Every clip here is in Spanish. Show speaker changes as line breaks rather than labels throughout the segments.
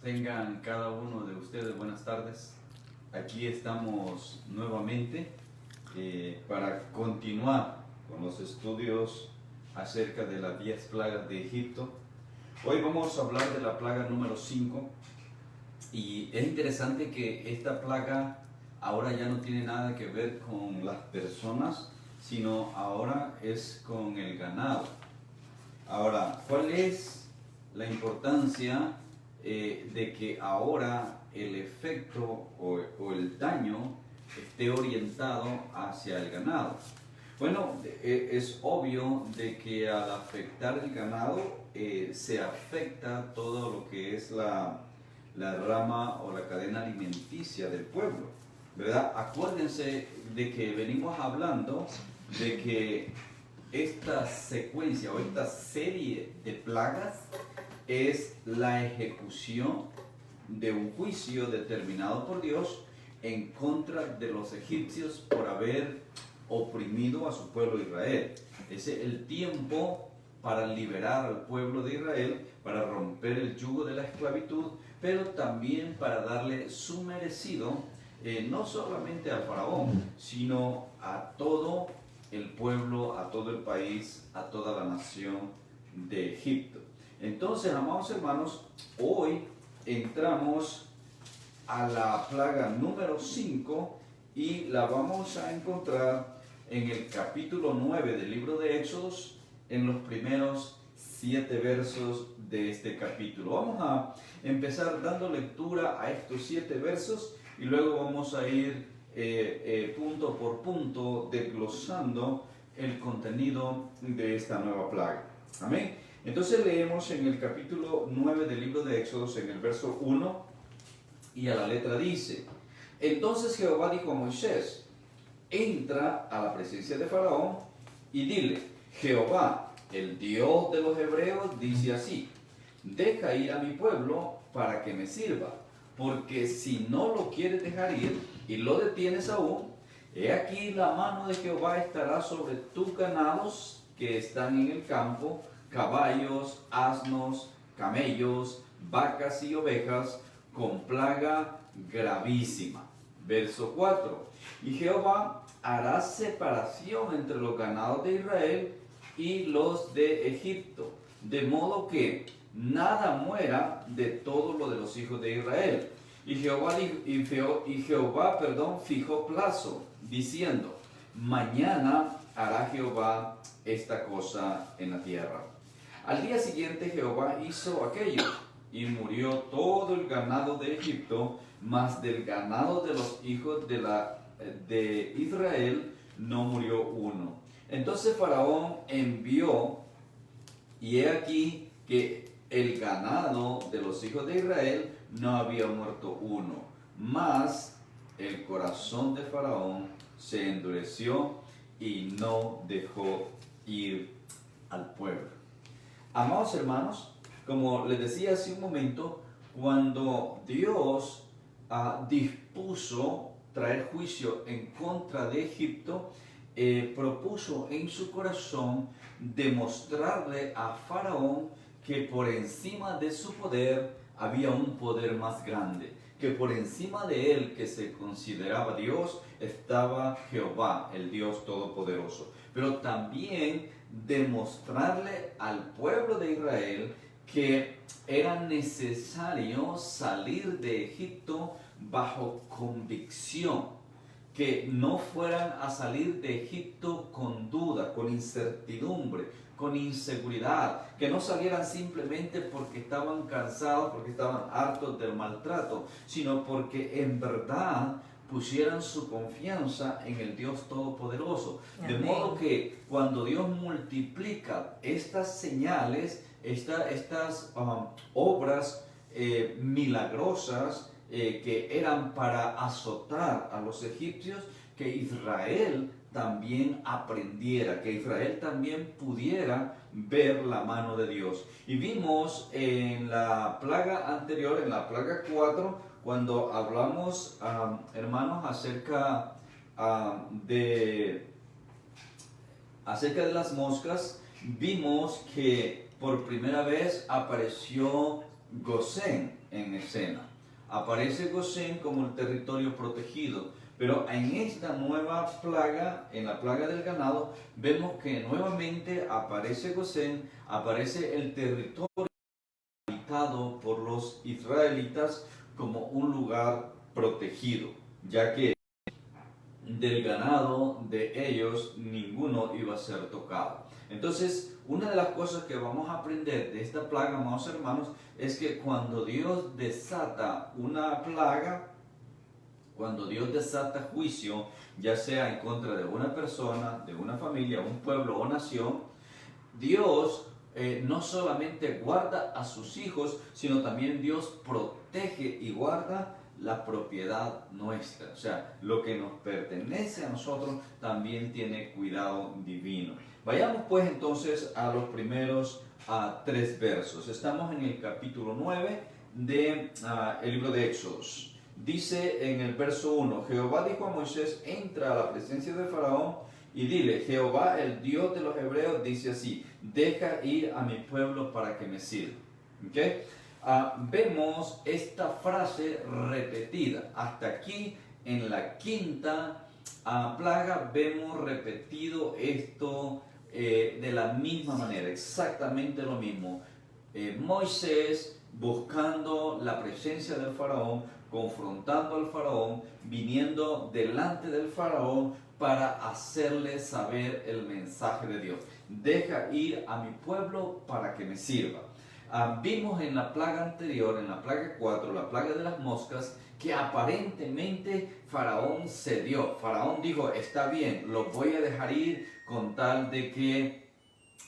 Tengan cada uno de ustedes buenas tardes. Aquí estamos nuevamente para continuar con los estudios acerca de las 10 plagas de Egipto. Hoy vamos a hablar de la plaga número 5 y es interesante que esta plaga ahora ya no tiene nada que ver con las personas, sino ahora es con el ganado. Ahora, ¿cuál es la importancia de que ahora el efecto o el daño esté orientado hacia el ganado? Bueno, es obvio de que al afectar el ganado se afecta todo lo que es la rama o la cadena alimenticia del pueblo, ¿verdad? Acuérdense de que venimos hablando de que esta secuencia o esta serie de plagas es la ejecución de un juicio determinado por Dios en contra de los egipcios por haber oprimido a su pueblo Israel. Ese es el tiempo para liberar al pueblo de Israel, para romper el yugo de la esclavitud, pero también para darle su merecido, no solamente al faraón, sino a todo el pueblo, a todo el país, a toda la nación de Egipto. Entonces, amados hermanos, hoy entramos a la plaga número 5 y la vamos a encontrar en el capítulo 9 del libro de Éxodos, en los primeros 7 versos de este capítulo. Vamos a empezar dando lectura a estos 7 versos y luego vamos a ir punto por punto desglosando el contenido de esta nueva plaga. Amén. Entonces leemos en el capítulo 9 del libro de Éxodos, en el verso 1, y a la letra dice: Entonces Jehová dijo a Moisés: entra a la presencia de Faraón y dile: Jehová, el Dios de los hebreos, dice así: deja ir a mi pueblo para que me sirva, porque si no lo quieres dejar ir y lo detienes aún, he aquí la mano de Jehová estará sobre tus ganados que están en el campo, caballos, asnos, camellos, vacas y ovejas, con plaga gravísima. Verso 4. Y Jehová hará separación entre los ganados de Israel y los de Egipto, de modo que nada muera de todo lo de los hijos de Israel. Y Jehová fijó plazo, diciendo: mañana hará Jehová esta cosa en la tierra. Al día siguiente Jehová hizo aquello, y murió todo el ganado de Egipto, mas del ganado de los hijos de Israel no murió uno. Entonces Faraón envió, y he aquí que el ganado de los hijos de Israel no había muerto uno, mas el corazón de Faraón se endureció y no dejó ir al pueblo. Amados hermanos, como les decía hace un momento, cuando Dios dispuso traer juicio en contra de Egipto, propuso en su corazón demostrarle a Faraón que por encima de su poder había un poder más grande, que por encima de él, que se consideraba Dios, estaba Jehová, el Dios Todopoderoso. Pero también demostrarle al pueblo de Israel que era necesario salir de Egipto bajo convicción, que no fueran a salir de Egipto con duda, con incertidumbre, con inseguridad, que no salieran simplemente porque estaban cansados, porque estaban hartos del maltrato, sino porque en verdad pusieran su confianza en el Dios Todopoderoso. Amén. De modo que cuando Dios multiplica estas señales, estas obras milagrosas que eran para azotar a los egipcios, que Israel también aprendiera, que Israel también pudiera ver la mano de Dios. Y vimos en la plaga anterior, en la plaga 4, cuando hablamos, hermanos, acerca de las moscas, vimos que por primera vez apareció Gosén en escena. Aparece Gosén como el territorio protegido, pero en esta nueva plaga, en la plaga del ganado, vemos que nuevamente aparece Gosén, aparece el territorio habitado por los israelitas como un lugar protegido, ya que del ganado de ellos ninguno iba a ser tocado. Entonces, una de las cosas que vamos a aprender de esta plaga, amados hermanos, es que cuando Dios desata una plaga, cuando Dios desata juicio, ya sea en contra de una persona, de una familia, un pueblo o nación, Dios no solamente guarda a sus hijos, sino también Dios protege y guarda la propiedad nuestra. O sea, lo que nos pertenece a nosotros también tiene cuidado divino. Vayamos pues entonces a los primeros 3 versos. Estamos en el capítulo 9 del libro de Éxodos. Dice en el verso 1, Jehová dijo a Moisés, entra a la presencia de Faraón y dile, Jehová, el Dios de los hebreos, dice así, deja ir a mi pueblo para que me sirva. ¿Okay? Vemos esta frase repetida. Hasta aquí, en la quinta plaga, vemos repetido esto de la misma manera, exactamente lo mismo. Moisés buscando la presencia del faraón, confrontando al faraón, viniendo delante del faraón para hacerle saber el mensaje de Dios. Deja ir a mi pueblo para que me sirva. Vimos en la plaga anterior, en la plaga 4, la plaga de las moscas, que aparentemente Faraón cedió. Faraón dijo, está bien, los voy a dejar ir con tal de que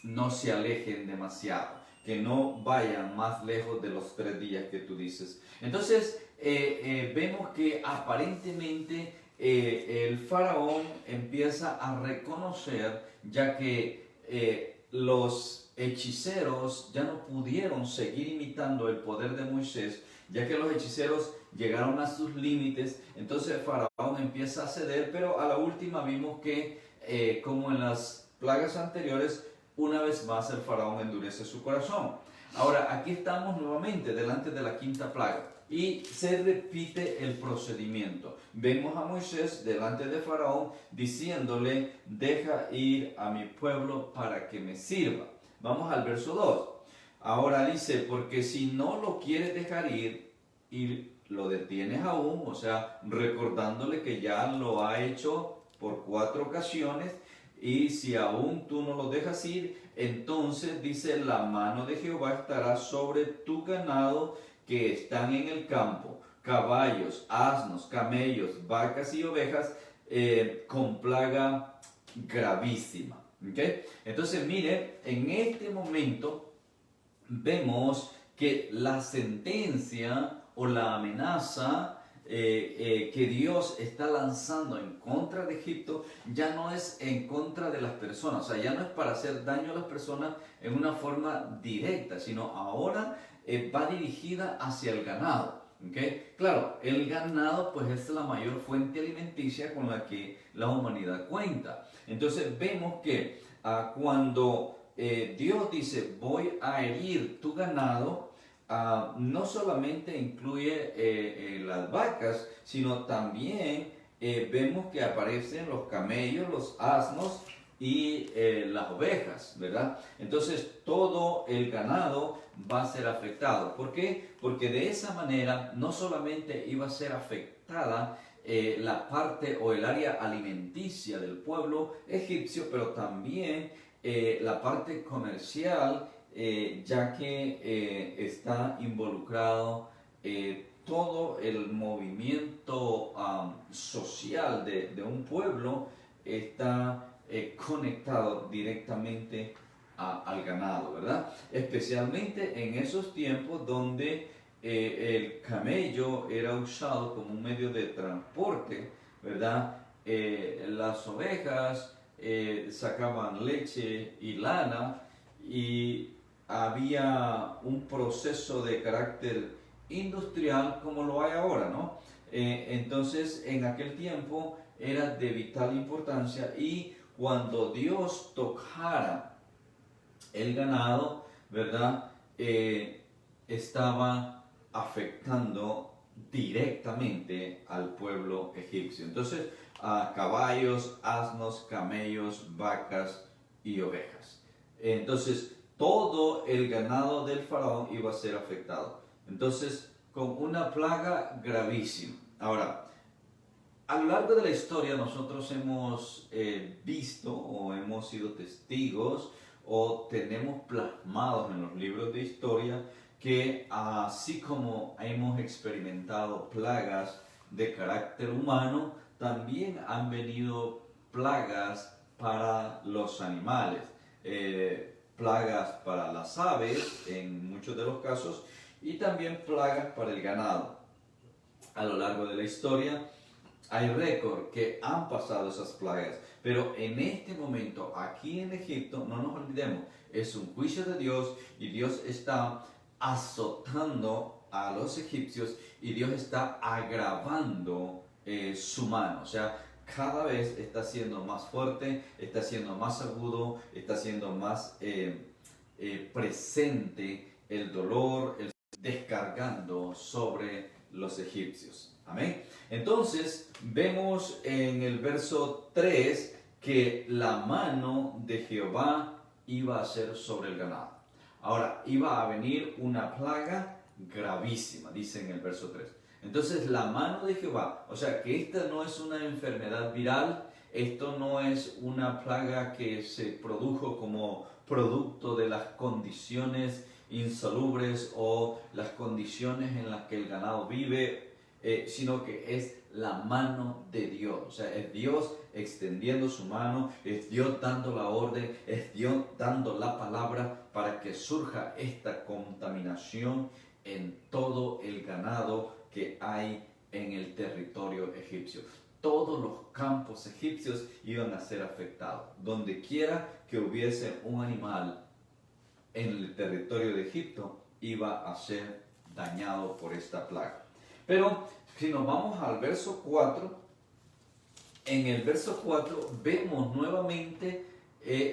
no se alejen demasiado, que no vayan más lejos de los 3 días que tú dices. Entonces, vemos que aparentemente el faraón empieza a reconocer, ya que los hechiceros ya no pudieron seguir imitando el poder de Moisés, ya que los hechiceros llegaron a sus límites. Entonces el faraón empieza a ceder, pero a la última vimos que, como en las plagas anteriores, una vez más el faraón endurece su corazón. Ahora, aquí estamos nuevamente delante de la quinta plaga y se repite el procedimiento. Vemos a Moisés delante de Faraón diciéndole, deja ir a mi pueblo para que me sirva. Vamos al verso 2. Ahora dice, porque si no lo quieres dejar ir y lo detienes aún, o sea, recordándole que ya lo ha hecho por 4 ocasiones, y si aún tú no lo dejas ir, entonces dice, la mano de Jehová estará sobre tu ganado que están en el campo, caballos, asnos, camellos, vacas y ovejas, con plaga gravísima. ¿Okay? Entonces, mire, en este momento vemos que la sentencia o la amenaza que Dios está lanzando en contra de Egipto ya no es en contra de las personas, o sea, ya no es para hacer daño a las personas en una forma directa, sino ahora va dirigida hacia el ganado. ¿Okay? Claro, el ganado pues es la mayor fuente alimenticia con la que la humanidad cuenta. Entonces vemos que cuando Dios dice voy a herir tu ganado, no solamente incluye las vacas, sino también vemos que aparecen los camellos, los asnos y las ovejas, ¿verdad? Entonces todo el ganado va a ser afectado. ¿Por qué? Porque de esa manera no solamente iba a ser afectada la parte o el área alimenticia del pueblo egipcio, pero también la parte comercial, ya que está involucrado todo el movimiento social de un pueblo, está conectado directamente al ganado, ¿verdad? Especialmente en esos tiempos donde el camello era usado como un medio de transporte, ¿verdad? Las ovejas sacaban leche y lana, y había un proceso de carácter industrial como lo hay ahora, ¿no? Entonces, en aquel tiempo era de vital importancia, y cuando Dios tocara el ganado, ¿verdad? estaba afectando directamente al pueblo egipcio. Entonces, a caballos, asnos, camellos, vacas y ovejas. Entonces, todo el ganado del faraón iba a ser afectado. Entonces, con una plaga gravísima. Ahora, a lo largo de la historia nosotros hemos visto o hemos sido testigos o tenemos plasmados en los libros de historia que así como hemos experimentado plagas de carácter humano, también han venido plagas para los animales, plagas para las aves en muchos de los casos y también plagas para el ganado. A lo largo de la historia hay récord que han pasado esas plagas, pero en este momento aquí en Egipto, no nos olvidemos, es un juicio de Dios y Dios está azotando a los egipcios y Dios está agravando su mano, o sea, cada vez está siendo más fuerte, está siendo más agudo, está siendo más presente el dolor, descargando sobre los egipcios. Amén. Entonces vemos en el verso 3 que la mano de Jehová iba a ser sobre el ganado. Ahora, iba a venir una plaga gravísima, dice en el verso 3. Entonces la mano de Jehová, o sea que esta no es una enfermedad viral, esto no es una plaga que se produjo como producto de las condiciones insalubres o las condiciones en las que el ganado vive, sino que es la mano de Dios, o sea, es Dios extendiendo su mano, es Dios dando la orden, es Dios dando la palabra para que surja esta contaminación en todo el ganado que hay en el territorio egipcio. Todos los campos egipcios iban a ser afectados. Donde quiera que hubiese un animal en el territorio de Egipto, iba a ser dañado por esta plaga. Pero si nos vamos al verso 4, en el verso 4 vemos nuevamente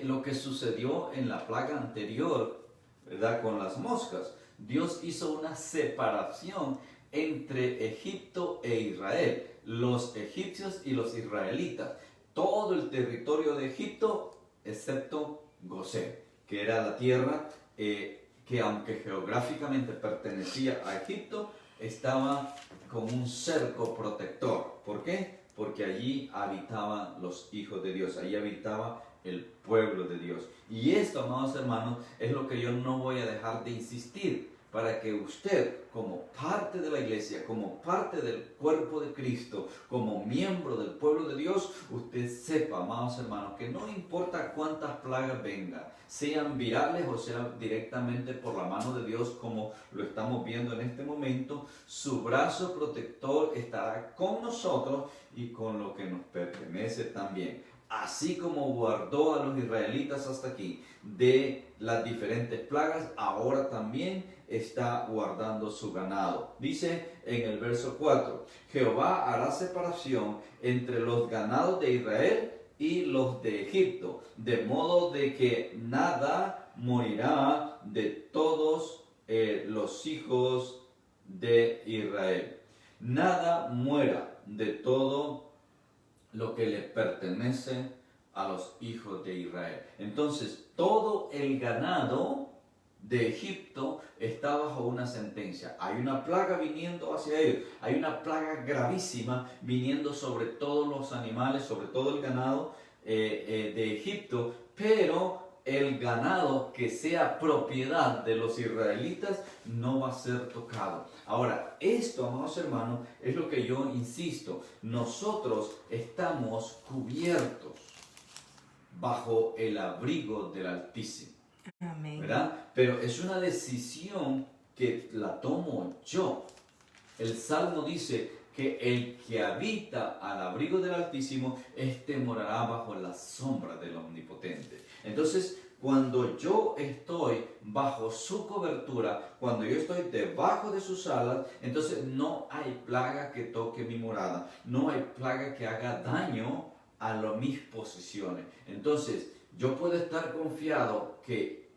lo que sucedió en la plaga anterior, ¿verdad? Con las moscas. Dios hizo una separación entre Egipto e Israel, los egipcios y los israelitas. Todo el territorio de Egipto, excepto Gosén, que era la tierra que aunque geográficamente pertenecía a Egipto, estaba con un cerco protector. ¿Por qué? Porque allí habitaban los hijos de Dios, allí habitaba el pueblo de Dios. Y esto, amados hermanos, es lo que yo no voy a dejar de insistir, para que usted, como parte de la iglesia, como parte del cuerpo de Cristo, como miembro del pueblo de Dios, usted sepa, amados hermanos, que no importa cuántas plagas vengan, sean virales o sean directamente por la mano de Dios, como lo estamos viendo en este momento, su brazo protector estará con nosotros y con lo que nos pertenece también. Así como guardó a los israelitas hasta aquí de las diferentes plagas, ahora también está guardando su ganado. Dice en el verso 4, Jehová hará separación entre los ganados de Israel y los de Egipto, de modo de que nada morirá de todos los hijos de Israel. Nada muera de todo lo que le pertenece a los hijos de Israel. Entonces, todo el ganado de Egipto está bajo una sentencia. Hay una plaga viniendo hacia ellos. Hay una plaga gravísima viniendo sobre todos los animales, sobre todo el ganado de Egipto, pero el ganado que sea propiedad de los israelitas no va a ser tocado. Ahora, esto, amados hermanos, es lo que yo insisto. Nosotros estamos cubiertos bajo el abrigo del Altísimo. Amén. ¿Verdad? Pero es una decisión que la tomo yo. El Salmo dice que el que habita al abrigo del Altísimo, este morará bajo la sombra del Omnipotente. Entonces, cuando yo estoy bajo su cobertura, cuando yo estoy debajo de sus alas, entonces no hay plaga que toque mi morada, no hay plaga que haga daño a mis posesiones. Entonces, yo puedo estar confiado que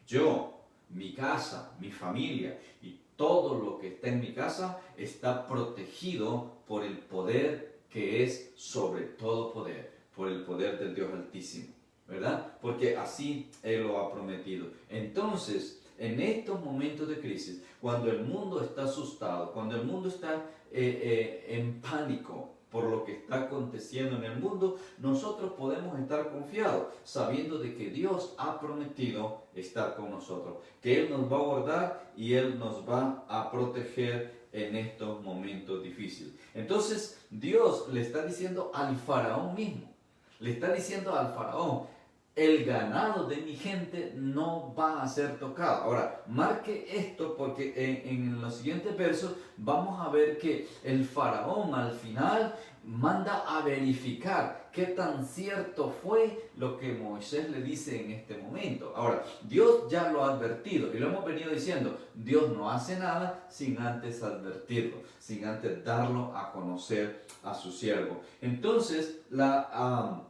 yo mi casa, mi familia y todo lo que está en mi casa está protegido por el poder que es sobre todo poder, por el poder del Dios Altísimo, ¿verdad? Porque así Él lo ha prometido. Entonces, en estos momentos de crisis, cuando el mundo está asustado, cuando el mundo está en pánico por lo que está aconteciendo en el mundo, nosotros podemos estar confiados, sabiendo de que Dios ha prometido estar con nosotros, que Él nos va a guardar y Él nos va a proteger en estos momentos difíciles. Entonces, Dios le está diciendo al faraón mismo, le está diciendo al faraón: el ganado de mi gente no va a ser tocado. Ahora, marque esto porque en los siguientes versos vamos a ver que el faraón al final manda a verificar qué tan cierto fue lo que Moisés le dice en este momento. Ahora, Dios ya lo ha advertido y lo hemos venido diciendo: Dios no hace nada sin antes advertirlo, sin antes darlo a conocer a su siervo. Entonces, la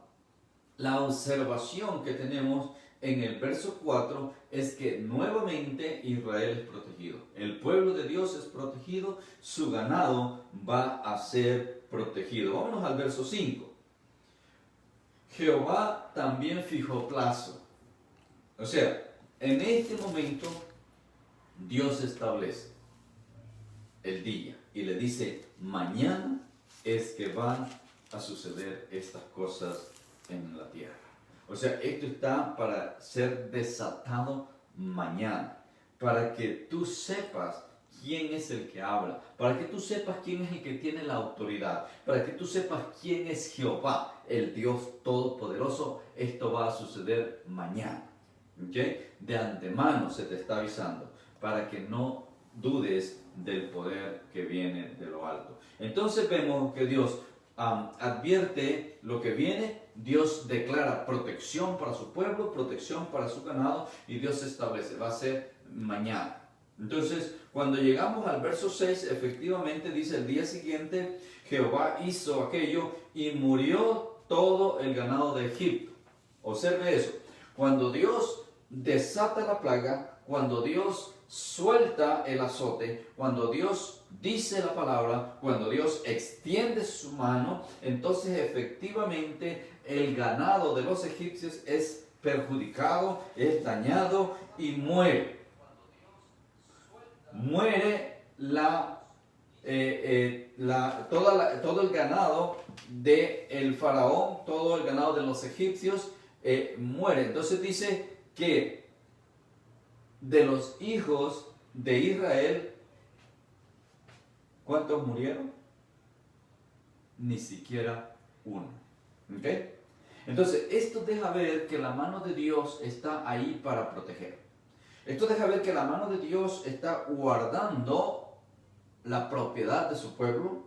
observación que tenemos en el verso 4 es que nuevamente Israel es protegido. El pueblo de Dios es protegido, su ganado va a ser protegido. Vámonos al verso 5. Jehová también fijó plazo. O sea, en este momento Dios establece el día y le dice: mañana es que van a suceder estas cosas en la tierra. O sea, esto está para ser desatado mañana, para que tú sepas quién es el que habla, para que tú sepas quién es el que tiene la autoridad, para que tú sepas quién es Jehová, el Dios Todopoderoso. Esto va a suceder mañana, ¿okay? De antemano se te está avisando, para que no dudes del poder que viene de lo alto. Entonces vemos que Dios advierte lo que viene, Dios declara protección para su pueblo, protección para su ganado, y Dios establece: va a ser mañana. Entonces, cuando llegamos al verso 6, efectivamente dice: el día siguiente Jehová hizo aquello y murió todo el ganado de Egipto. Observe eso: cuando Dios desata la plaga, cuando Dios suelta el azote, cuando Dios dice la palabra, cuando Dios extiende su mano, entonces efectivamente el ganado de los egipcios es perjudicado, es dañado y muere. Muere todo el ganado del faraón, todo el ganado de los egipcios muere. Entonces dice que de los hijos de Israel, ¿cuántos murieron? Ni siquiera uno. ¿Ok? Entonces, esto deja ver que la mano de Dios está ahí para proteger. Esto deja ver que la mano de Dios está guardando la propiedad de su pueblo,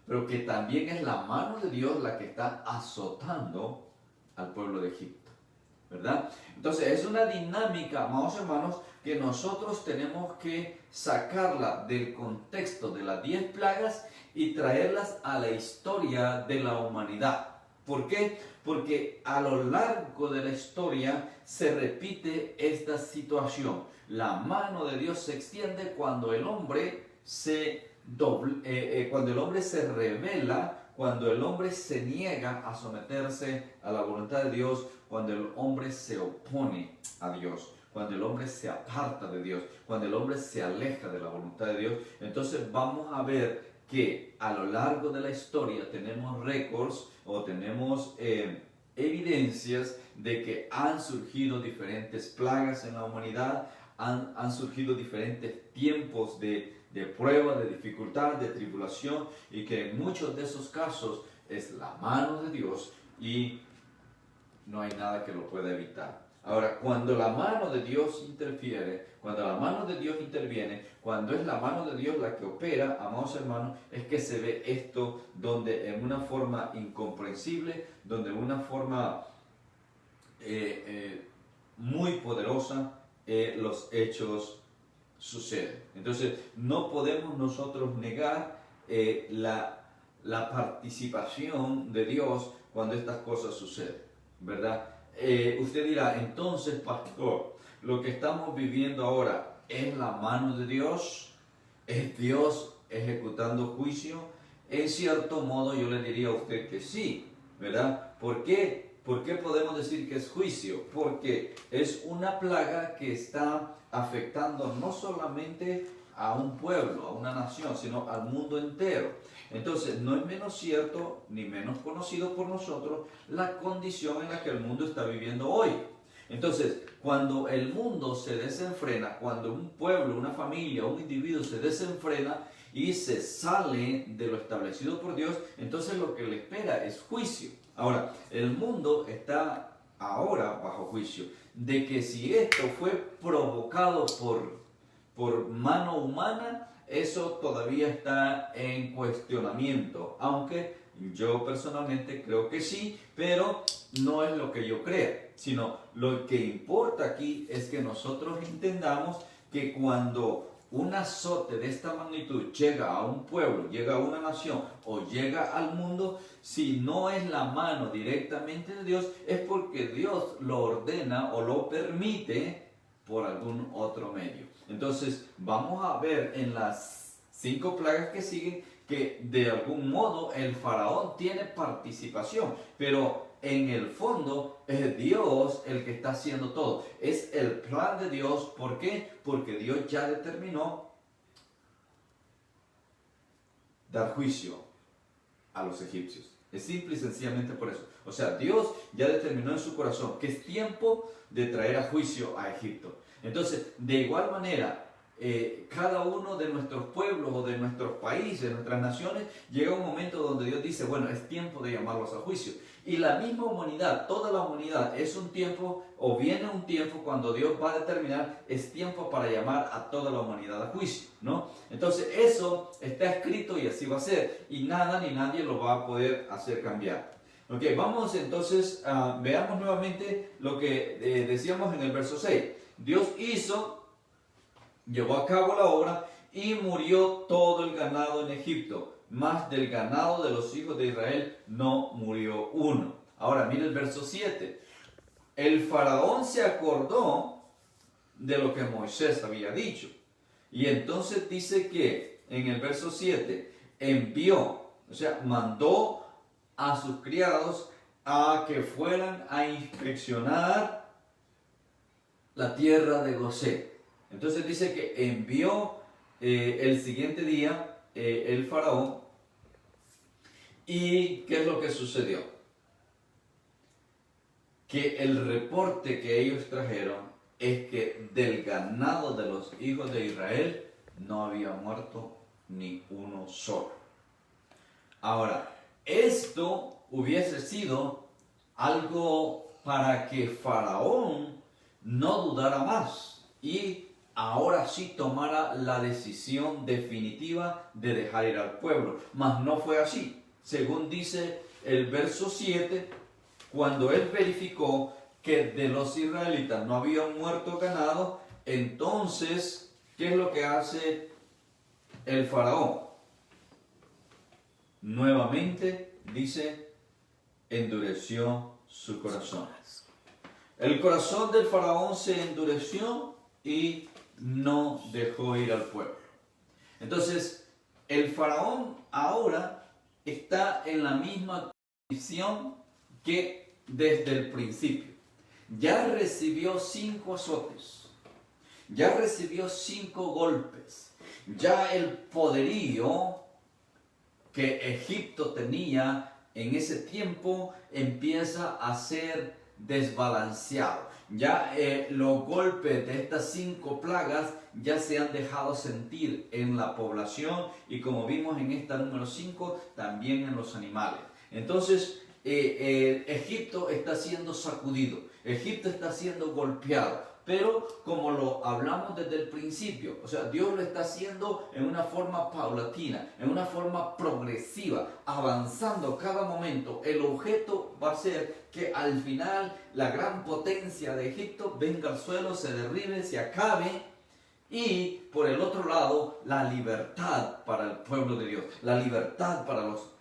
pero que también es la mano de Dios la que está azotando al pueblo de Egipto, ¿verdad? Entonces, es una dinámica, amados hermanos, que nosotros tenemos que sacarla del contexto de las 10 plagas y traerlas a la historia de la humanidad. ¿Por qué? Porque a lo largo de la historia se repite esta situación. La mano de Dios se extiende cuando el hombre cuando el hombre se rebela, cuando el hombre se niega a someterse a la voluntad de Dios, cuando el hombre se opone a Dios, cuando el hombre se aparta de Dios, cuando el hombre se aleja de la voluntad de Dios. Entonces vamos a ver que a lo largo de la historia tenemos récords o tenemos evidencias de que han surgido diferentes plagas en la humanidad, han surgido diferentes tiempos de prueba, de dificultad, de tribulación, y que en muchos de esos casos es la mano de Dios y no hay nada que lo pueda evitar. Ahora, cuando la mano de Dios interfiere, cuando la mano de Dios interviene, cuando es la mano de Dios la que opera, amados hermanos, es que se ve esto donde en una forma incomprensible, donde en una forma muy poderosa los hechos suceden. Entonces, no podemos nosotros negar la participación de Dios cuando estas cosas suceden, ¿verdad? Usted dirá: entonces, pastor, lo que estamos viviendo ahora es la mano de Dios, es Dios ejecutando juicio. En cierto modo yo le diría a usted que sí, ¿verdad? ¿Por qué? ¿Por qué podemos decir que es juicio? Porque es una plaga que está afectando no solamente a un pueblo, a una nación, sino al mundo entero. Entonces, no es menos cierto ni menos conocido por nosotros la condición en la que el mundo está viviendo hoy. Entonces, cuando el mundo se desenfrena, cuando un pueblo, una familia, un individuo se desenfrena y se sale de lo establecido por Dios, entonces lo que le espera es juicio. Ahora, el mundo está ahora bajo juicio, de que si esto fue provocado por mano humana, eso todavía está en cuestionamiento, aunque yo personalmente creo que sí, pero no es lo que yo crea, sino lo que importa aquí es que nosotros entendamos que cuando un azote de esta magnitud llega a un pueblo, llega a una nación o llega al mundo, si no es la mano directamente de Dios, es porque Dios lo ordena o lo permite por algún otro medio. Entonces vamos a ver en las 5 plagas que siguen que de algún modo el faraón tiene participación, pero en el fondo es Dios el que está haciendo todo. Es el plan de Dios. ¿Por qué? Porque Dios ya determinó dar juicio a los egipcios. Es simple y sencillamente por eso. O sea, Dios ya determinó en su corazón que es tiempo de traer a juicio a Egipto. Entonces, de igual manera, cada uno de nuestros pueblos o de nuestros países, de nuestras naciones, llega un momento donde Dios dice, bueno, es tiempo de llamarlos a juicio. Y la misma humanidad, toda la humanidad, es un tiempo, o viene un tiempo cuando Dios va a determinar, es tiempo para llamar a toda la humanidad a juicio, ¿no? Entonces eso está escrito y así va a ser, y nada ni nadie lo va a poder hacer cambiar. Ok, vamos entonces, veamos nuevamente lo que decíamos en el verso 6. Dios llevó a cabo la obra y murió todo el ganado en Egipto, mas del ganado de los hijos de Israel no murió uno. Ahora mire el verso 7. El faraón se acordó de lo que Moisés había dicho. Y entonces dice que en el verso 7 envió, o sea, mandó a sus criados a que fueran a inspeccionar la tierra de Gosén. Entonces dice que envió el siguiente día el faraón. ¿Y qué es lo que sucedió? Que el reporte que ellos trajeron es que del ganado de los hijos de Israel no había muerto ni uno solo. Ahora, esto hubiese sido algo para que Faraón no dudara más y ahora sí tomara la decisión definitiva de dejar ir al pueblo. Mas no fue así. Según dice el verso 7, cuando él verificó que de los israelitas no había muerto ganado, entonces, ¿qué es lo que hace el faraón? Nuevamente, dice, endureció su corazón. El corazón del faraón se endureció y no dejó ir al pueblo. Entonces, el faraón ahora está en la misma condición que desde el principio. Ya recibió 5 azotes, ya rcibió 5 golpes, ya el poderío que Egipto tenía en ese tiempo empieza a ser desbalanceado. Ya los golpes de estas 5 plagas ya se han dejado sentir en la población y, como vimos en esta número 5, también en los animales. Entonces Egipto está siendo sacudido, Egipto está siendo golpeado, pero como lo hablamos desde el principio, o sea, Dios lo está haciendo en una forma paulatina, en una forma progresiva, avanzando cada momento. El objeto va a ser que al final la gran potencia de Egipto venga al suelo, se derribe, se acabe, y por el otro lado, la libertad para el pueblo de Dios, la libertad para los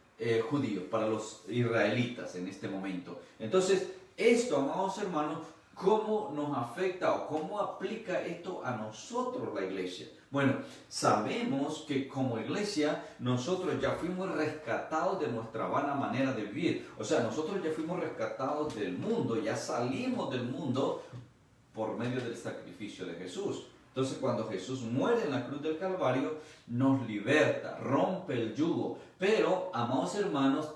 judíos, para los israelitas en este momento. Entonces, esto, amados hermanos, ¿Cómo nos afecta o cómo aplica esto a nosotros, la iglesia? Bueno, sabemos que como iglesia nosotros ya fuimos rescatados de nuestra vana manera de vivir. O sea, nosotros ya fuimos rescatados del mundo, ya salimos del mundo por medio del sacrificio de Jesús. Entonces, cuando Jesús muere en la cruz del Calvario, nos liberta, rompe el yugo. Pero, amados hermanos,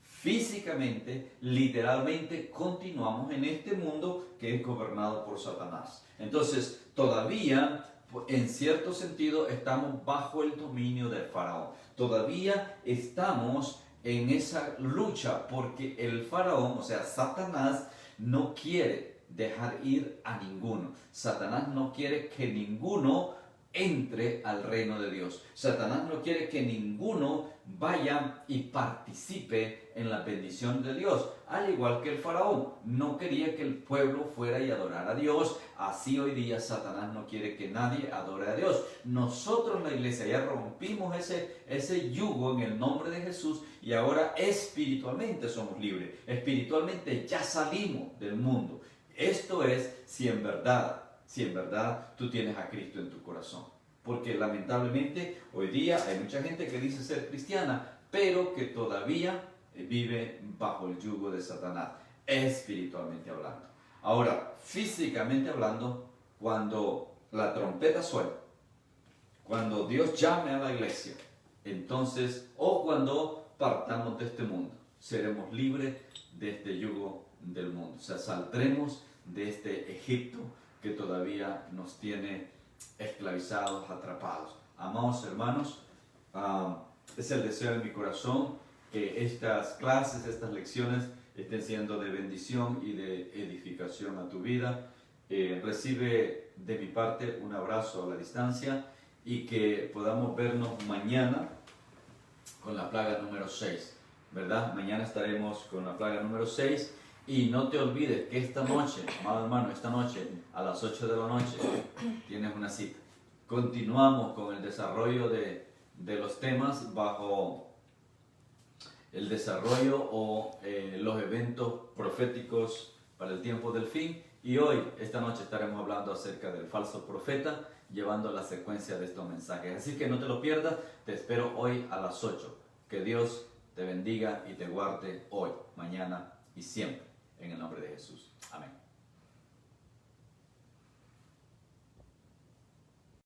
físicamente, literalmente, continuamos en este mundo que es gobernado por Satanás. Entonces, todavía, en cierto sentido, estamos bajo el dominio del faraón. Todavía estamos en esa lucha porque el faraón, o sea, Satanás, no quiere dejar ir a ninguno. Satanás no quiere que ninguno entre al reino de Dios. Satanás no quiere que ninguno vaya y participe en la bendición de Dios. Al igual que el faraón no quería que el pueblo fuera y adorara a Dios. Así hoy día Satanás no quiere que nadie adore a Dios. Nosotros, la iglesia, ya rompimos ese yugo en el nombre de Jesús y ahora espiritualmente somos libres. Espiritualmente ya salimos del mundo. Esto es si en verdad tú tienes a Cristo en tu corazón. Porque lamentablemente hoy día hay mucha gente que dice ser cristiana, pero que todavía vive bajo el yugo de Satanás, espiritualmente hablando. Ahora, físicamente hablando, cuando la trompeta suena, cuando Dios llame a la iglesia, entonces, o cuando partamos de este mundo, seremos libres de este yugo del mundo. O sea, saldremos de este Egipto que todavía nos tiene esclavizados, atrapados. Amados hermanos, es el deseo de mi corazón que estas clases, estas lecciones estén siendo de bendición y de edificación a tu vida. Recibe de mi parte un abrazo a la distancia y que podamos vernos mañana con la plaga número 6, ¿verdad? Mañana estaremos con la plaga número 6. Y no te olvides que esta noche, amado hermano, esta noche a las 8 de la noche tienes una cita. Continuamos con el desarrollo de los temas bajo el desarrollo o los eventos proféticos para el tiempo del fin. Y hoy, esta noche, estaremos hablando acerca del falso profeta, llevando la secuencia de estos mensajes. Así que no te lo pierdas, te espero hoy a las 8. Que Dios te bendiga y te guarde hoy, mañana y siempre. En el nombre de Jesús. Amén.